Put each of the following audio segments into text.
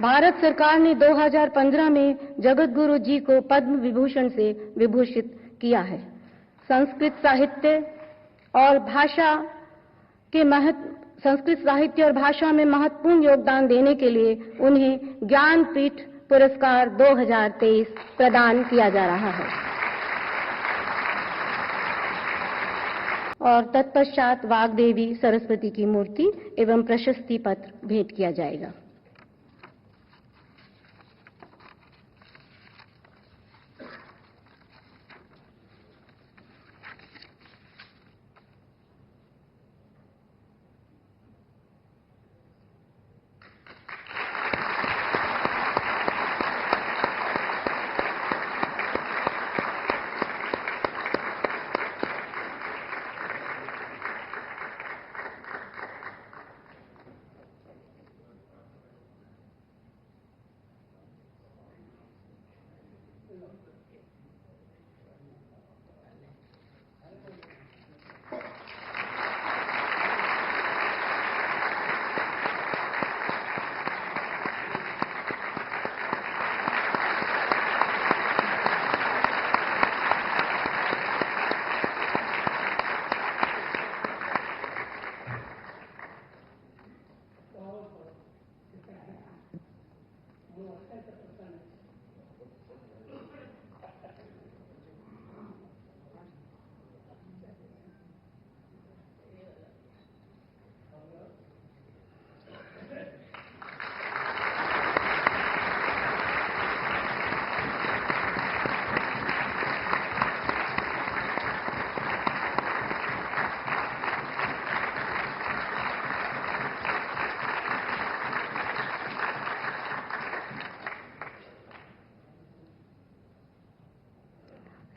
भारत सरकार ने 2015 में जगत गुरु जी को पद्म विभूषण से विभूषित किया है। संस्कृत साहित्य और भाषा में महत्वपूर्ण योगदान देने के लिए उन्हें ज्ञानपीठ पुरस्कार 2023 प्रदान किया जा रहा है और तत्पश्चात वाग्देवी सरस्वती की मूर्ति एवं प्रशस्ति पत्र भेंट किया जाएगा।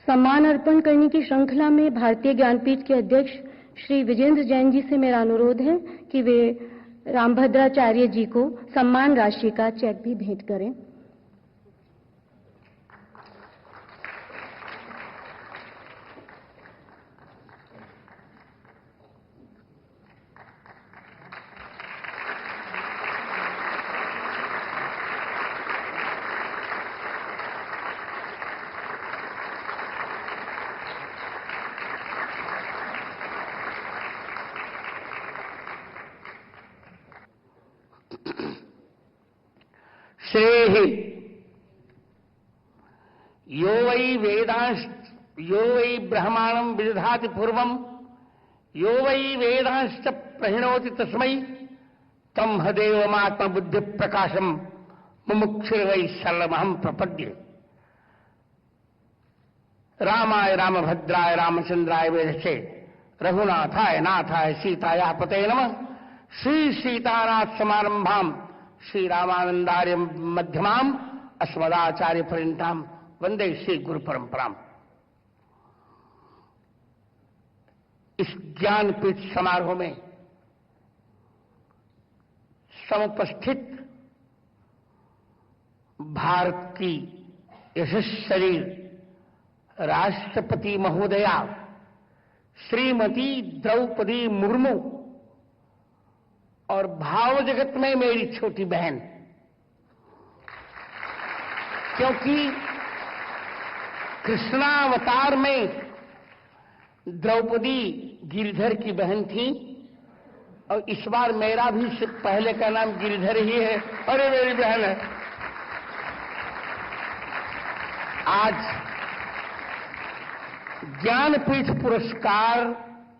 सम्मान अर्पण करने की श्रृंखला में भारतीय ज्ञानपीठ के अध्यक्ष श्री विजेंद्र जैन जी से मेरा अनुरोध है कि वे रामभद्राचार्य जी को सम्मान राशि का चेक भी भेंट करें। श्रेहि यो वै ब्रह्माणं विदधाति पूर्वं यो वै वेदांश्च प्रहिणोति तस्मै तं हदेवमात्मबुद्धि प्रकाशम मुमुक्षुर्वै शरणमहं प्रपद्ये। रामाय रामभद्राय रामचंद्राय वेधसे रघुनाथाय नाथाय सीताया पते नमः। श्री सीतानाथ समारंभाम श्री रामानंदार्य मध्यमाम अस्मदाचार्य पर्यंताम वंदे श्री गुरु परंपराम। इस ज्ञानपीठ समारोह में समुपस्थित भारत की यशस्वी राष्ट्रपति महोदया श्रीमती द्रौपदी मुर्मू और भाव जगत में मेरी छोटी बहन, क्योंकि कृष्णावतार में द्रौपदी गिरिधर की बहन थी और इस बार मेरा भी पहले का नाम गिरिधर ही है। अरे मेरी बहन है। आज ज्ञानपीठ पुरस्कार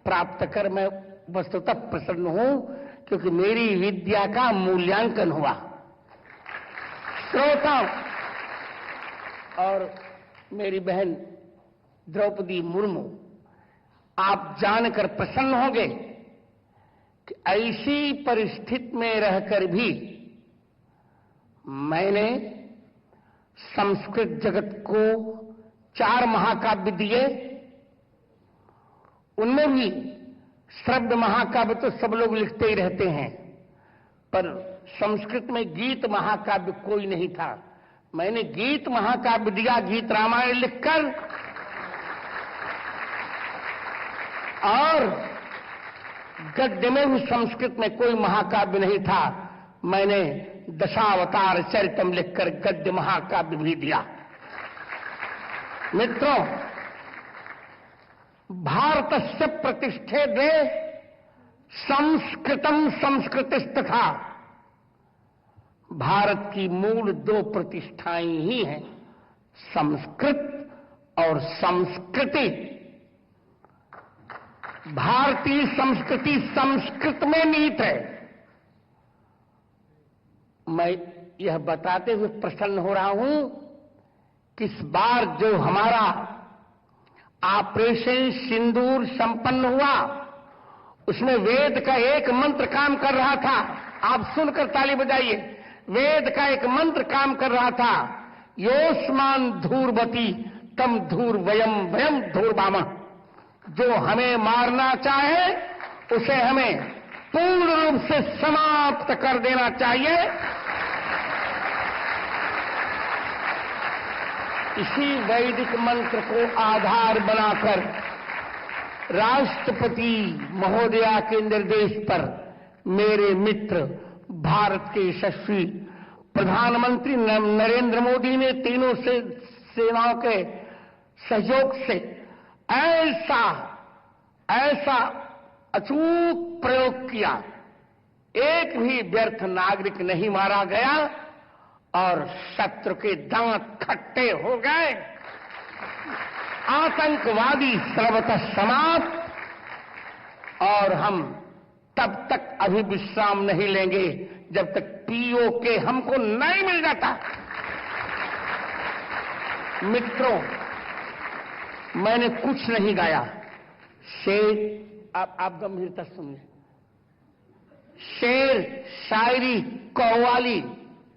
प्राप्त कर मैं वस्तुतः प्रसन्न हूं, क्योंकि मेरी विद्या का मूल्यांकन हुआ। श्रोताओं और मेरी बहन द्रौपदी मुर्मू, आप जानकर प्रसन्न होंगे कि ऐसी परिस्थिति में रहकर भी मैंने संस्कृत जगत को 4 महाकाव्य दिए। उनमें भी शब्द महाकाव्य तो सब लोग लिखते ही रहते हैं, पर संस्कृत में गीत महाकाव्य कोई नहीं था। मैंने गीत महाकाव्य दिया, गीत रामायण लिखकर, और गद्य में भी संस्कृत में कोई महाकाव्य नहीं था। मैंने दशावतार चरितम लिखकर गद्य महाकाव्य भी दिया। मित्रों, भारतस्य प्रतिष्ठे दे संस्कृतम संस्कृतिस्तथा। भारत की मूल दो प्रतिष्ठाएं ही हैं, संस्कृत और संस्कृति। भारतीय संस्कृति संस्कृत में निहित है। मैं यह बताते हुए प्रसन्न हो रहा हूं कि इस बार जो हमारा ऑपरेशन सिंदूर संपन्न हुआ, उसमें वेद का एक मंत्र काम कर रहा था। आप सुनकर ताली बजाइए। वेद का एक मंत्र काम कर रहा था, योस्मान धूर्वती तम धूर वयम वयम धूर्वामः। जो हमें मारना चाहे उसे हमें पूर्ण रूप से समाप्त कर देना चाहिए। इसी वैदिक मंत्र को आधार बनाकर राष्ट्रपति महोदया के निर्देश पर मेरे मित्र भारत के यशस्वी प्रधानमंत्री नरेंद्र मोदी ने तीनों सेनाओं के सहयोग से ऐसा अचूक प्रयोग किया, एक भी व्यर्थ नागरिक नहीं मारा गया और शत्रु के दांत खट्टे हो गए। आतंकवादी सर्वतः समाप्त। और हम तब तक अभी विश्राम नहीं लेंगे जब तक पीओके हमको नहीं मिल जाता। मित्रों, मैंने कुछ नहीं गाया। शेर, आप गंभीरता सुनिए। शेर, शायरी, कव्वाली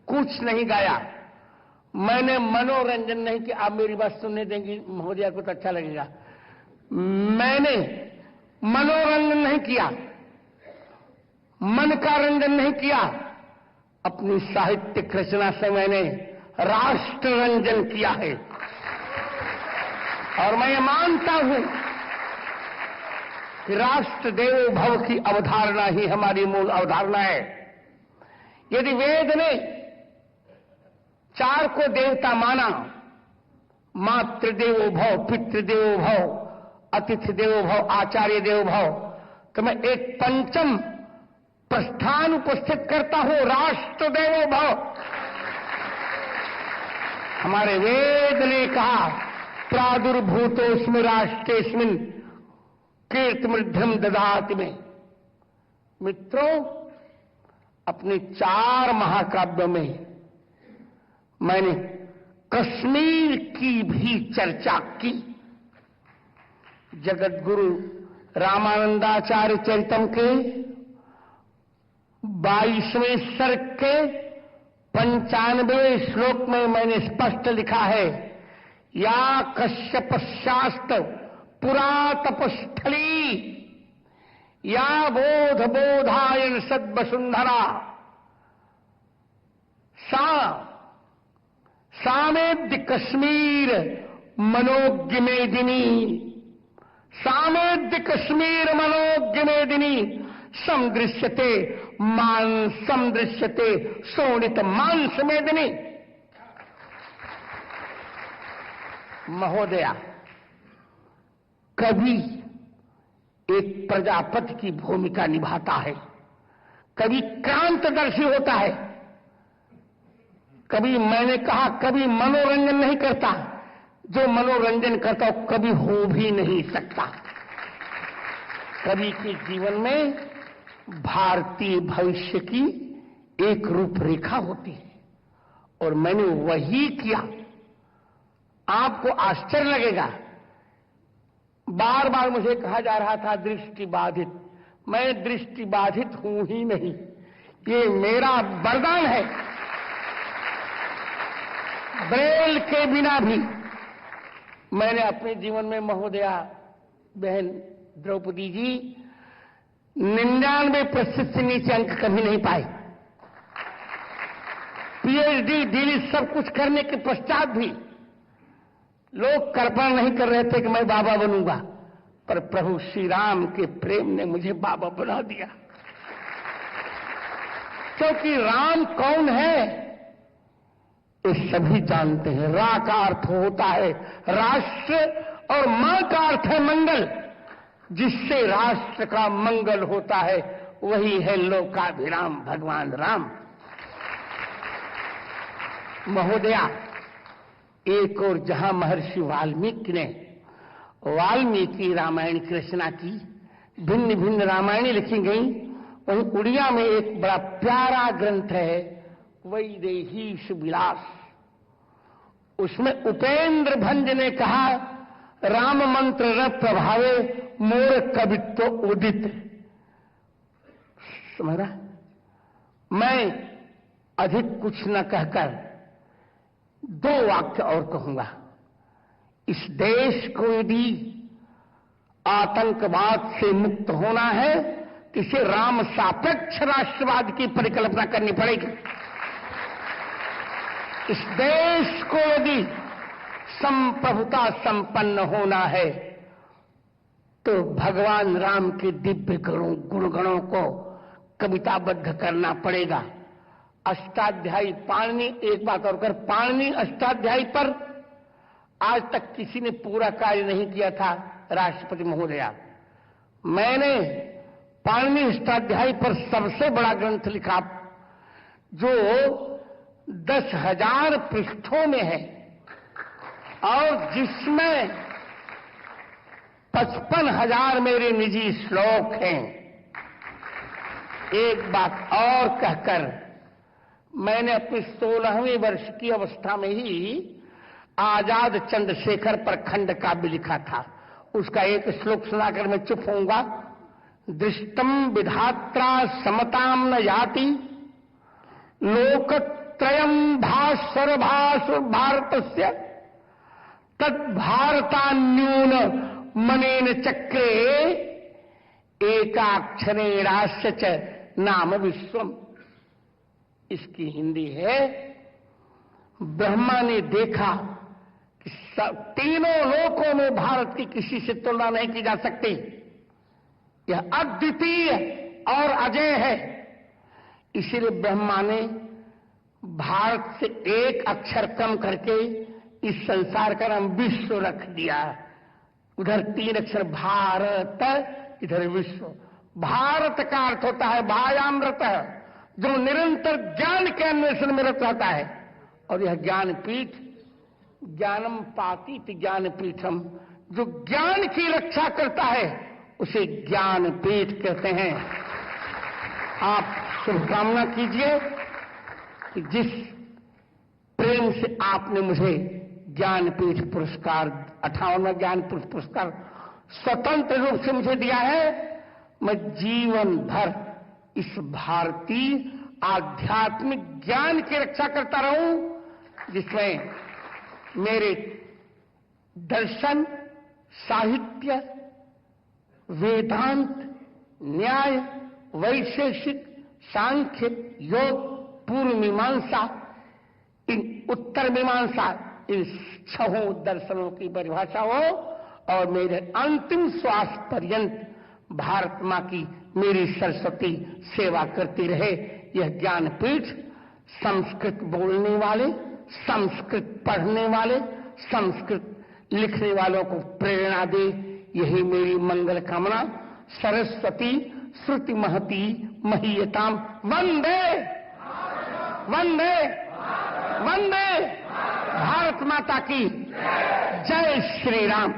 कुछ नहीं गाया। मैंने मनोरंजन नहीं किया। आप मेरी बात सुनने देंगी महोदया को तो अच्छा लगेगा। मैंने मनोरंजन नहीं किया, मन का रंजन नहीं किया। अपनी साहित्यिक रचना से मैंने राष्ट्र रंजन किया है। और मैं ये मानता हूं कि राष्ट्र देवो भव की अवधारणा ही हमारी मूल अवधारणा है। यदि वेद ने चार को देवता माना, मातृदेवो भव, पितृदेवो भव, अतिथि देवो भव, आचार्य देवो भव, तो मैं एक पंचम प्रस्थान उपस्थित करता हूं, राष्ट्र देवो भव। हमारे वेद ने कहा, प्रादुर्भूतोस्मि राष्ट्रेस्मिन् कीर्तिमृद्धिम ददाति में। मित्रों, अपने 4 महाकाव्यों में मैंने कश्मीर की भी चर्चा की। जगत गुरु रामानंदाचार्य चरितम के 22वें सर्ग के 95वें श्लोक में मैंने स्पष्ट लिखा है, या कश्यप शास्त्र पुरा तपस्थली, या बोध बोधायन सद्वसुंधरा, सामेद्य कश्मीर मनोज्ञ मेदिनी, सामेद्य कश्मीर मनोज्ञ मेदिनी, समदृश्यते शोणित मांस मेदिनी। महोदया, कभी एक प्रजापति की भूमिका निभाता है, कभी क्रांतदर्शी होता है, कभी मैंने कहा कभी मनोरंजन नहीं करता। जो मनोरंजन करता हो कभी हो भी नहीं सकता। कवि के जीवन में भारतीय भविष्य की एक रूपरेखा होती है और मैंने वही किया। आपको आश्चर्य लगेगा, बार बार मुझे कहा जा रहा था दृष्टि बाधित। मैं दृष्टि बाधित हूं ही नहीं, ये मेरा वरदान है। ब्रेल के बिना भी मैंने अपने जीवन में महोदया बहन द्रौपदी जी 99% से नीचे अंक कभी नहीं पाए। पीएचडी डीलिट सब कुछ करने के पश्चात भी लोग कल्पना नहीं कर रहे थे कि मैं बाबा बनूंगा, पर प्रभु श्री राम के प्रेम ने मुझे बाबा बना दिया। क्योंकि राम कौन है ये सभी जानते हैं। रा का अर्थ होता है राष्ट्र और मां का अर्थ है मंगल। जिससे राष्ट्र का मंगल होता है वही है लोकाभिराम भगवान राम। महोदया, एक और जहां महर्षि वाल्मीकि ने वाल्मीकि रामायण की रचना की, भिन्न भिन्न रामायणें लिखी गई, वहीं उड़िया में एक बड़ा प्यारा ग्रंथ है वैदेहीश विलास। उसमें उपेंद्र भंज ने कहा, राम मंत्र न प्रभावे मोर कवित्व उदित। समझ रहा? मैं अधिक कुछ न कहकर 2 वाक्य और कहूंगा। इस देश को यदि आतंकवाद से मुक्त होना है तो इसे राम सापेक्ष राष्ट्रवाद की परिकल्पना करनी पड़ेगी। इस देश को यदि संप्रभुता संपन्न होना है तो भगवान राम के दिव्य गुणगणों को कविताबद्ध करना पड़ेगा। अष्टाध्यायी पाणिनि, एक बात और कर, पाणिनि अष्टाध्यायी पर आज तक किसी ने पूरा कार्य नहीं किया था। राष्ट्रपति महोदया, मैंने पाणिनि अष्टाध्यायी पर सबसे बड़ा ग्रंथ लिखा जो 10,000 पृष्ठों में है और जिसमें 55,000 मेरे निजी श्लोक हैं। एक बात और कहकर, मैंने अपने 16वें वर्ष की अवस्था में ही आजाद चंद्रशेखर पर खंड काव्य लिखा था। उसका एक श्लोक सुनाकर मैं चुप होऊंगा। दृष्टम विधात्रा समताम न याति लोकत्रयम भास्वर भासुर भारतस्य तद्भारतान्यून मनेन चक्रे एकाक्षरेणास्य च नाम विश्वम। इसकी हिंदी है, ब्रह्मा ने देखा कि तीनों लोकों में भारत की किसी से तुलना नहीं की जा सकती। यह अद्वितीय और अजय है। इसीलिए ब्रह्मा ने भारत से एक अक्षर कम करके इस संसार का नाम विश्व रख दिया। उधर 3 अक्षर भारत, इधर विश्व। भारत का अर्थ होता है भायामृत, जो निरंतर ज्ञान के अन्वेषण में रत रहता है। और यह ज्ञानपीठ, ज्ञानम पातीत ज्ञानपीठम, जो ज्ञान की रक्षा करता है उसे ज्ञानपीठ कहते हैं। आप शुभकामना कीजिए कि जिस प्रेम से आपने मुझे ज्ञानपीठ पुरस्कार, 58वां ज्ञानपीठ पुरस्कार स्वतंत्र रूप से मुझे दिया है, मैं जीवन भर इस भारतीय आध्यात्मिक ज्ञान की रक्षा करता रहूं, जिसमें मेरे दर्शन, साहित्य, वेदांत, न्याय, वैशेषिक, सांख्य, योग, पूर्व मीमांसा, इन उत्तर मीमांसा, इन 6 दर्शनों की परिभाषा हो और मेरे अंतिम श्वास पर्यंत भारत मां की मेरी सरस्वती सेवा करती रहे। यह ज्ञानपीठ संस्कृत बोलने वाले, संस्कृत पढ़ने वाले, संस्कृत लिखने वालों को प्रेरणा दे, यही मेरी मंगल कामना। सरस्वती श्रुति महती महीयताम। वंदे वंदे वंदे भारत माता की जय श्री राम।